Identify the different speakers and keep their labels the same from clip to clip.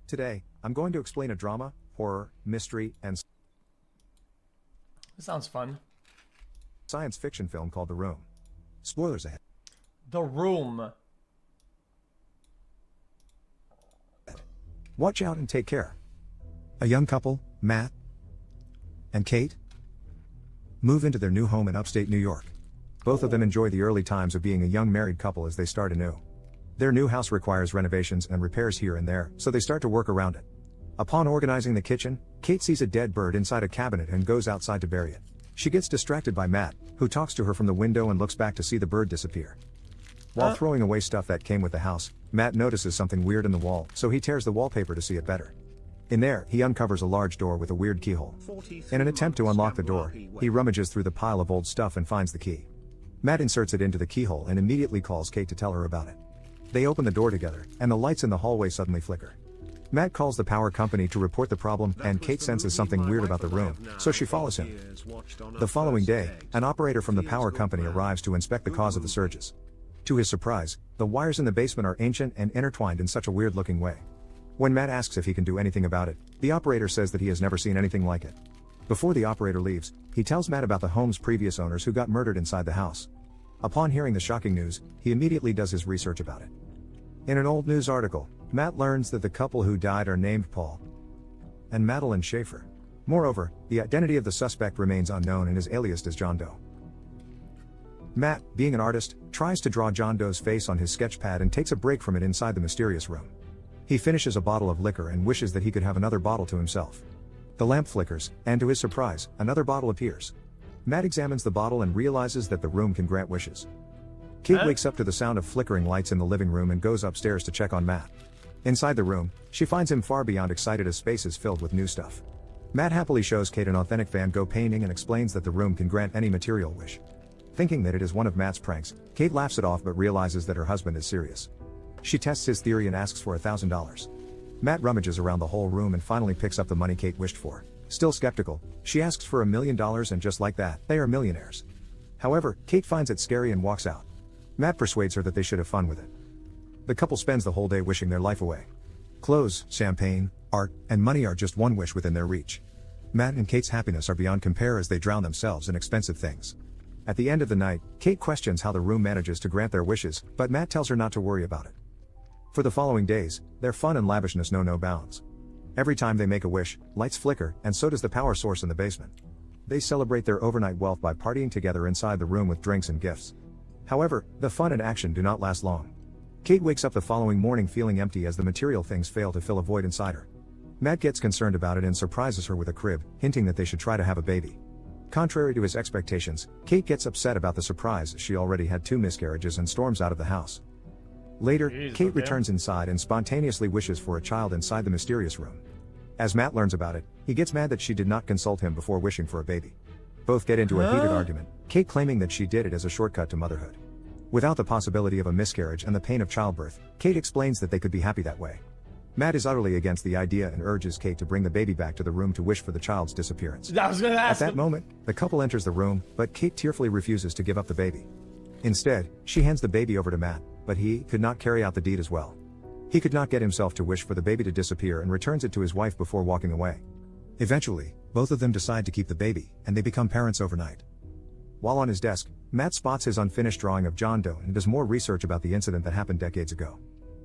Speaker 1: Today, I'm going to explain a drama, horror, mystery, and
Speaker 2: This sounds fun.
Speaker 1: science fiction film called The Room. Spoilers ahead.
Speaker 2: The Room.
Speaker 1: Watch out and take care. A young couple, Matt and Kate, move into their new home in upstate New York. Both of them enjoy the early times of being a young married couple as they start anew. Their new house requires renovations and repairs here and there, so they start to work around it. Upon organizing the kitchen, Kate sees a dead bird inside a cabinet and goes outside to bury it. She gets distracted by Matt, who talks to her from the window and looks back to see the bird disappear. While throwing away stuff that came with the house, Matt notices something weird in the wall, so he tears the wallpaper to see it better. In there, he uncovers a large door with a weird keyhole. In an attempt to unlock the door, he rummages through the pile of old stuff and finds the key. Matt inserts it into the keyhole and immediately calls Kate to tell her about it. They open the door together, and the lights in the hallway suddenly flicker. Matt calls the power company to report the problem, and Kate senses something weird about the room, so she follows him. The following day, an operator from the power company arrives to inspect the cause of the surges. To his surprise, the wires in the basement are ancient and intertwined in such a weird-looking way. When Matt asks if he can do anything about it, the operator says that he has never seen anything like it. Before the operator leaves, he tells Matt about the home's previous owners who got murdered inside the house. Upon hearing the shocking news, he immediately does his research about it. In an old news article, Matt learns that the couple who died are named Paul and Madeline Schaefer. Moreover, the identity of the suspect remains unknown and is aliased as John Doe. Matt, being an artist, tries to draw John Doe's face on his sketch pad and takes a break from it inside the mysterious room. He finishes a bottle of liquor and wishes that he could have another bottle to himself. The lamp flickers, and to his surprise, another bottle appears. Matt examines the bottle and realizes that the room can grant wishes. Kate wakes up to the sound of flickering lights in the living room and goes upstairs to check on Matt. Inside the room, she finds him far beyond excited as space is filled with new stuff. Matt happily shows Kate an authentic Van Gogh painting and explains that the room can grant any material wish. Thinking that it is one of Matt's pranks, Kate laughs it off but realizes that her husband is serious. She tests his theory and asks for $1,000. Matt rummages around the whole room and finally picks up the money Kate wished for. Still skeptical, she asks for $1 million and just like that, they are millionaires. However, Kate finds it scary and walks out. Matt persuades her that they should have fun with it. The couple spends the whole day wishing their life away. Clothes, champagne, art, and money are just one wish within their reach. Matt and Kate's happiness are beyond compare as they drown themselves in expensive things. At the end of the night, Kate questions how the room manages to grant their wishes, but Matt tells her not to worry about it. For the following days, their fun and lavishness know no bounds. Every time they make a wish, lights flicker, and so does the power source in the basement. They celebrate their overnight wealth by partying together inside the room with drinks and gifts. However, the fun and action do not last long. Kate wakes up the following morning feeling empty as the material things fail to fill a void inside her. Matt gets concerned about it and surprises her with a crib, hinting that they should try to have a baby. Contrary to his expectations, Kate gets upset about the surprise as she already had 2 miscarriages and storms out of the house. Later, Kate returns inside and spontaneously wishes for a child inside the mysterious room. As Matt learns about it, he gets mad that she did not consult him before wishing for a baby. Both get into a heated argument, Kate claiming that she did it as a shortcut to motherhood. Without the possibility of a miscarriage and the pain of childbirth, Kate explains that they could be happy that way. Matt is utterly against the idea and urges Kate to bring the baby back to the room to wish for the child's disappearance. At that moment, the couple enters the room, but Kate tearfully refuses to give up the baby. Instead, she hands the baby over to Matt, but he could not carry out the deed as well. He could not get himself to wish for the baby to disappear and returns it to his wife before walking away. Eventually, both of them decide to keep the baby, and they become parents overnight. While on his desk, Matt spots his unfinished drawing of John Doe and does more research about the incident that happened decades ago.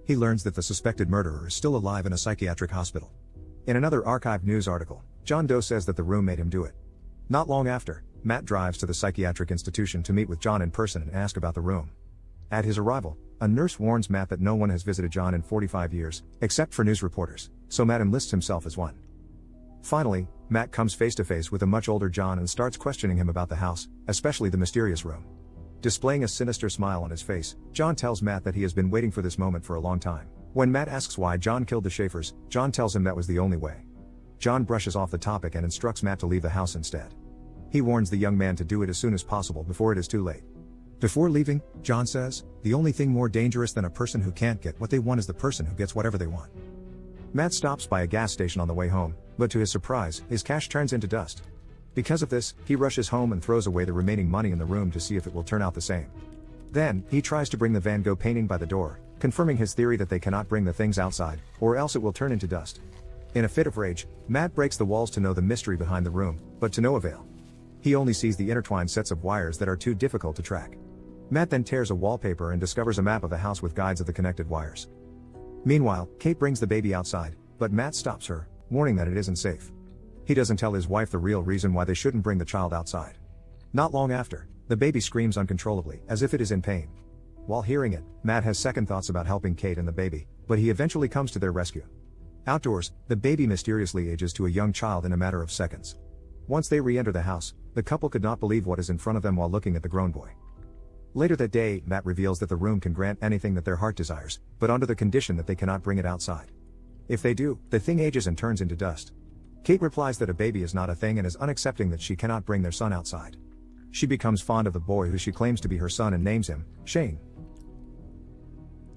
Speaker 1: He learns that the suspected murderer is still alive in a psychiatric hospital. In another archived news article, John Doe says that the room made him do it. Not long after, Matt drives to the psychiatric institution to meet with John in person and ask about the room. At his arrival, a nurse warns Matt that no one has visited John in 45 years, except for news reporters, so Matt enlists himself as one. Finally, Matt comes face to face with a much older John and starts questioning him about the house, especially the mysterious room. Displaying a sinister smile on his face, John tells Matt that he has been waiting for this moment for a long time. When Matt asks why John killed the Schaefers, John tells him that was the only way. John brushes off the topic and instructs Matt to leave the house instead. He warns the young man to do it as soon as possible before it is too late. Before leaving, John says, "The only thing more dangerous than a person who can't get what they want is the person who gets whatever they want." Matt stops by a gas station on the way home, but to his surprise, his cash turns into dust. Because of this, he rushes home and throws away the remaining money in the room to see if it will turn out the same. Then, he tries to bring the Van Gogh painting by the door, confirming his theory that they cannot bring the things outside, or else it will turn into dust. In a fit of rage, Matt breaks the walls to know the mystery behind the room, but to no avail. He only sees the intertwined sets of wires that are too difficult to track. Matt then tears a wallpaper and discovers a map of the house with guides of the connected wires. Meanwhile, Kate brings the baby outside, but Matt stops her, warning that it isn't safe. He doesn't tell his wife the real reason why they shouldn't bring the child outside. Not long after, the baby screams uncontrollably, as if it is in pain. While hearing it, Matt has second thoughts about helping Kate and the baby, but he eventually comes to their rescue. Outdoors, the baby mysteriously ages to a young child in a matter of seconds. Once they re-enter the house, the couple could not believe what is in front of them while looking at the grown boy. Later that day, Matt reveals that the room can grant anything that their heart desires, but under the condition that they cannot bring it outside. If they do, the thing ages and turns into dust. Kate replies that a baby is not a thing and is unaccepting that she cannot bring their son outside. She becomes fond of the boy who she claims to be her son and names him Shane.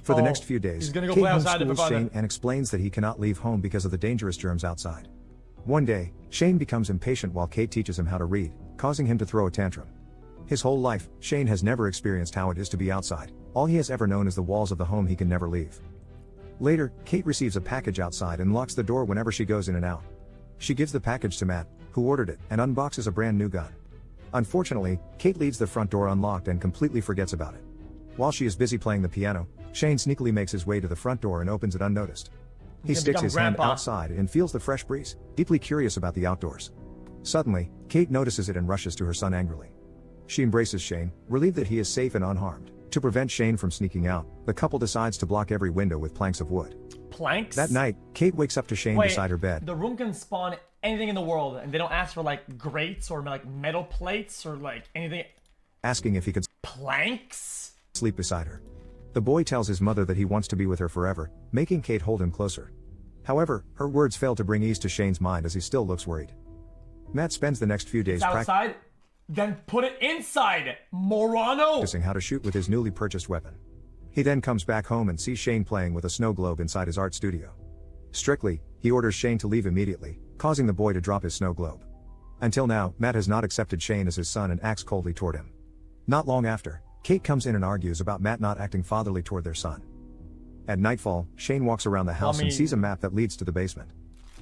Speaker 1: For the next few days, Kate homeschools Shane and explains that he cannot leave home because of the dangerous germs outside. One day, Shane becomes impatient while Kate teaches him how to read, causing him to throw a tantrum. His whole life, Shane has never experienced how it is to be outside. All he has ever known is the walls of the home he can never leave. Later, Kate receives a package outside and locks the door whenever she goes in and out. She gives the package to Matt, who ordered it, and unboxes a brand new gun. Unfortunately, Kate leaves the front door unlocked and completely forgets about it. While she is busy playing the piano, Shane sneakily makes his way to the front door and opens it unnoticed. He sticks his hand outside and feels the fresh breeze, deeply curious about the outdoors. Suddenly, Kate notices it and rushes to her son angrily. She embraces Shane, relieved that he is safe and unharmed. To prevent Shane from sneaking out, the couple decides to block every window with planks of wood.
Speaker 2: Planks?
Speaker 1: That night, Kate wakes up to Shane beside her bed.
Speaker 2: The room can spawn anything in the world, and they don't ask for like grates or like metal plates or like anything.
Speaker 1: Asking if he could
Speaker 2: planks
Speaker 1: sleep beside her. The boy tells his mother that he wants to be with her forever, making Kate hold him closer. However, her words fail to bring ease to Shane's mind as he still looks worried. Matt spends the next few days
Speaker 2: outside. Then put it inside, morano!
Speaker 1: Practicing how to shoot with his newly purchased weapon. He then comes back home and sees Shane playing with a snow globe inside his art studio. Strictly, he orders Shane to leave immediately, causing the boy to drop his snow globe. Until now, Matt has not accepted Shane as his son and acts coldly toward him. Not long after, Kate comes in and argues about Matt not acting fatherly toward their son. At nightfall, Shane walks around the house and sees a map that leads to the basement.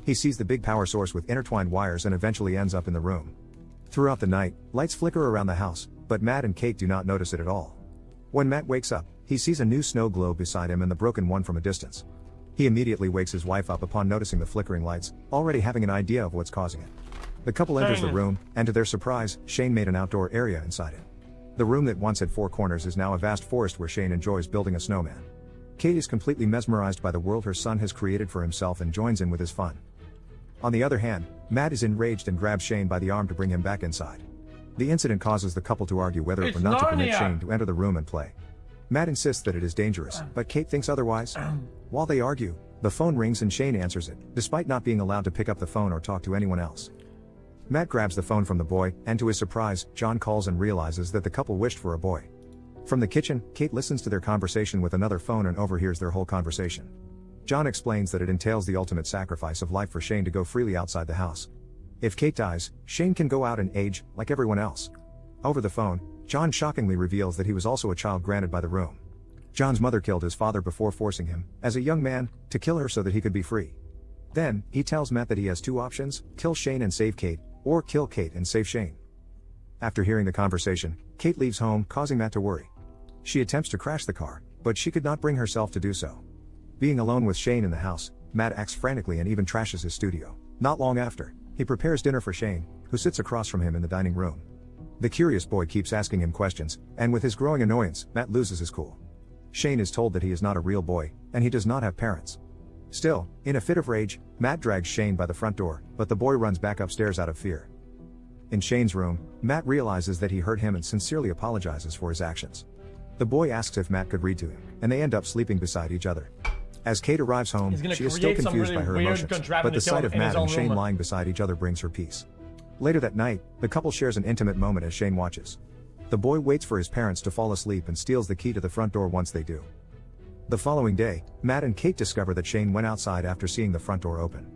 Speaker 1: He sees the big power source with intertwined wires and eventually ends up in the room. Throughout the night, lights flicker around the house, but Matt and Kate do not notice it at all. When Matt wakes up, he sees a new snow globe beside him and the broken one from a distance. He immediately wakes his wife up upon noticing the flickering lights, already having an idea of what's causing it. The couple enters the room, and to their surprise, Shane made an outdoor area inside it. The room that once had 4 corners is now a vast forest where Shane enjoys building a snowman. Kate is completely mesmerized by the world her son has created for himself and joins in with his fun. On the other hand, Matt is enraged and grabs Shane by the arm to bring him back inside. The incident causes the couple to argue whether or not to permit Shane to enter the room and play. Matt insists that it is dangerous, but Kate thinks otherwise. While they argue, the phone rings and Shane answers it, despite not being allowed to pick up the phone or talk to anyone else. Matt grabs the phone from the boy, and to his surprise, John calls and realizes that the couple wished for a boy. From the kitchen, Kate listens to their conversation with another phone and overhears their whole conversation. John explains that it entails the ultimate sacrifice of life for Shane to go freely outside the house. If Kate dies, Shane can go out and age, like everyone else. Over the phone, John shockingly reveals that he was also a child granted by the room. John's mother killed his father before forcing him, as a young man, to kill her so that he could be free. Then, he tells Matt that he has 2 options, kill Shane and save Kate, or kill Kate and save Shane. After hearing the conversation, Kate leaves home, causing Matt to worry. She attempts to crash the car, but she could not bring herself to do so. Being alone with Shane in the house, Matt acts frantically and even trashes his studio. Not long after, he prepares dinner for Shane, who sits across from him in the dining room. The curious boy keeps asking him questions, and with his growing annoyance, Matt loses his cool. Shane is told that he is not a real boy, and he does not have parents. Still, in a fit of rage, Matt drags Shane by the front door, but the boy runs back upstairs out of fear. In Shane's room, Matt realizes that he hurt him and sincerely apologizes for his actions. The boy asks if Matt could read to him, and they end up sleeping beside each other. As Kate arrives home, she is still confused by her emotions, but the sight of Matt and Shane lying beside each other brings her peace. Later that night, the couple shares an intimate moment as Shane watches. The boy waits for his parents to fall asleep and steals the key to the front door once they do. The following day, Matt and Kate discover that Shane went outside after seeing the front door open.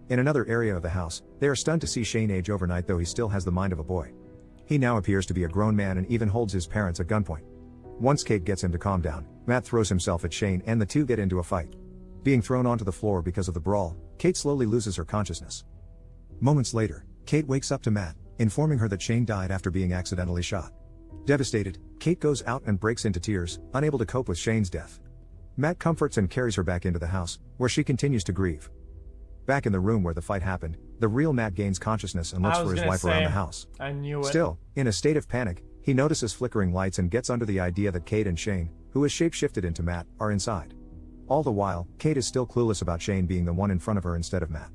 Speaker 1: In another area of the house, they are stunned to see Shane age overnight, though he still has the mind of a boy. He now appears to be a grown man and even holds his parents at gunpoint. Once Kate gets him to calm down, Matt throws himself at Shane and the two get into a fight. Being thrown onto the floor because of the brawl, Kate slowly loses her consciousness. Moments later, Kate wakes up to Matt, informing her that Shane died after being accidentally shot. Devastated, Kate goes out and breaks into tears, unable to cope with Shane's death. Matt comforts and carries her back into the house, where she continues to grieve. Back in the room where the fight happened, the real Matt gains consciousness and looks for his wife around the house.
Speaker 2: I knew it.
Speaker 1: Still, in a state of panic, he notices flickering lights and gets under the idea that Kate and Shane, who is shapeshifted into Matt, are inside. All the while, Kate is still clueless about Shane being the one in front of her instead of Matt.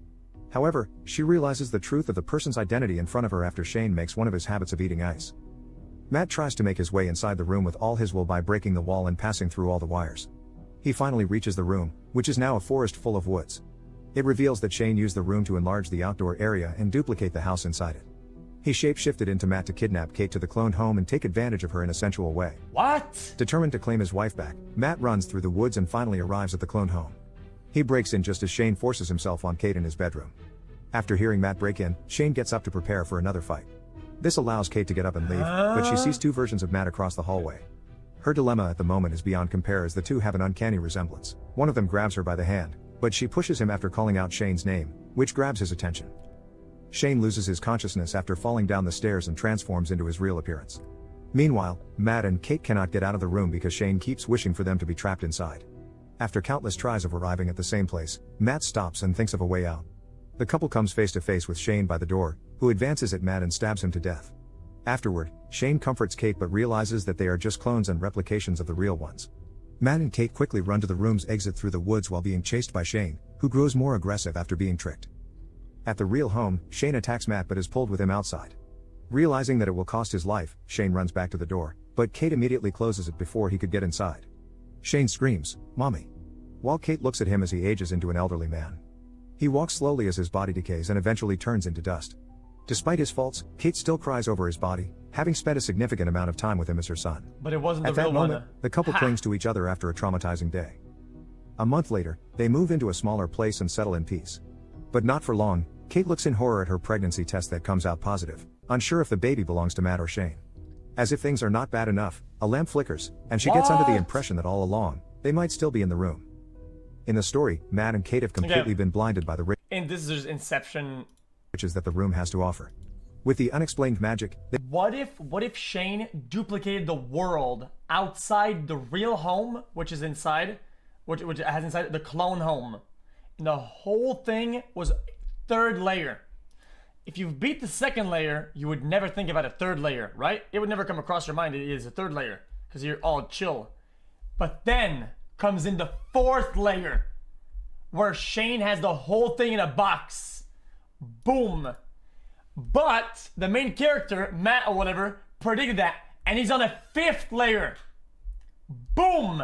Speaker 1: However, she realizes the truth of the person's identity in front of her after Shane makes one of his habits of eating ice. Matt tries to make his way inside the room with all his will by breaking the wall and passing through all the wires. He finally reaches the room, which is now a forest full of woods. It reveals that Shane used the room to enlarge the outdoor area and duplicate the house inside it. He shapeshifted into Matt to kidnap Kate to the cloned home and take advantage of her in a sensual way.
Speaker 2: What?
Speaker 1: Determined to claim his wife back, Matt runs through the woods and finally arrives at the cloned home. He breaks in just as Shane forces himself on Kate in his bedroom. After hearing Matt break in, Shane gets up to prepare for another fight. This allows Kate to get up and leave, but she sees two versions of Matt across the hallway. Her dilemma at the moment is beyond compare as the two have an uncanny resemblance. One of them grabs her by the hand, but she pushes him after calling out Shane's name, which grabs his attention. Shane loses his consciousness after falling down the stairs and transforms into his real appearance. Meanwhile, Matt and Kate cannot get out of the room because Shane keeps wishing for them to be trapped inside. After countless tries of arriving at the same place, Matt stops and thinks of a way out. The couple comes face to face with Shane by the door, who advances at Matt and stabs him to death. Afterward, Shane comforts Kate but realizes that they are just clones and replications of the real ones. Matt and Kate quickly run to the room's exit through the woods while being chased by Shane, who grows more aggressive after being tricked. At the real home, Shane attacks Matt but is pulled with him outside. Realizing that it will cost his life, Shane runs back to the door, but Kate immediately closes it before he could get inside. Shane screams, "Mommy!" while Kate looks at him as he ages into an elderly man. He walks slowly as his body decays and eventually turns into dust. Despite his faults, Kate still cries over his body, having spent a significant amount of time with him as her son.
Speaker 2: But it wasn't
Speaker 1: At
Speaker 2: the
Speaker 1: that
Speaker 2: real
Speaker 1: moment,
Speaker 2: one.
Speaker 1: the couple clings to each other after a traumatizing day. A month later, they move into a smaller place and settle in peace. But not for long. Kate looks in horror at her pregnancy test that comes out positive, unsure if the baby belongs to Matt or Shane. As if things are not bad enough, a lamp flickers, and she gets under the impression that all along, they might still be in the room. In the story, Matt and Kate have completely been blinded by the
Speaker 2: And this is just Inception.
Speaker 1: riches that the room has to offer. With the unexplained magic,
Speaker 2: What if Shane duplicated the world outside the real home, which is inside, which has inside the clone home, and the whole thing was third layer. If you beat the second layer, you would never think about a third layer, right? It would never come across your mind it is a third layer because you're all chill. But then comes in the fourth layer where Shane has the whole thing in a box. Boom. But the main character, Matt or whatever, predicted that, and he's on a fifth layer. Boom.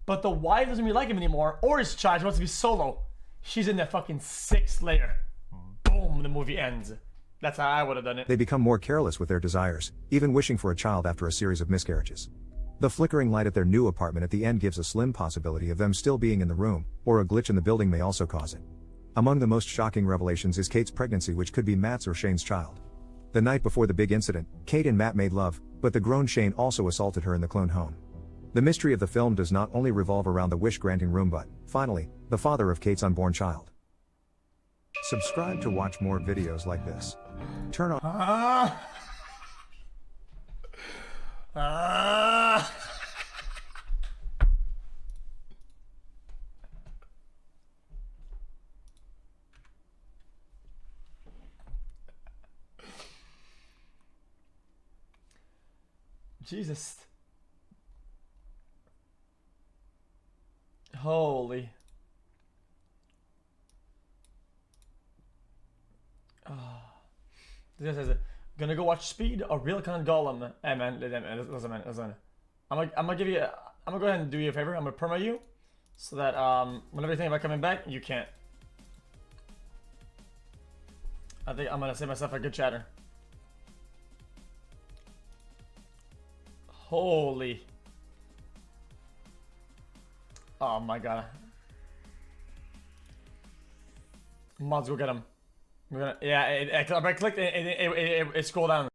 Speaker 2: But the wife doesn't really like him anymore, or his child, she wants to be solo. She's in the fucking sixth layer. Boom, the movie ends. That's how I would have done it.
Speaker 1: they become more careless with their desires, even wishing for a child after a series of miscarriages. The flickering light at their new apartment at the end gives a slim possibility of them still being in the room, or a glitch in the building may also cause it. Among the most shocking revelations is Kate's pregnancy, which could be Matt's or Shane's child. The night before the big incident, Kate and Matt made love, but the grown Shane also assaulted her in the clone home. The mystery of the film does not only revolve around the wish-granting room but, finally, the father of Kate's unborn child. Subscribe to watch more videos like this. Turn on...
Speaker 2: Jesus. Holy. This guy says, gonna go watch Speed or Real Con Golem. Hey man, listen. I'm gonna give you, I'm gonna go ahead and do you a favor. I'm gonna perma you, so that whenever you think about coming back, you can't. I think I'm gonna save myself a good chatter. Holy. Oh my god. Mods, go get him. Yeah, I clicked it scrolled down.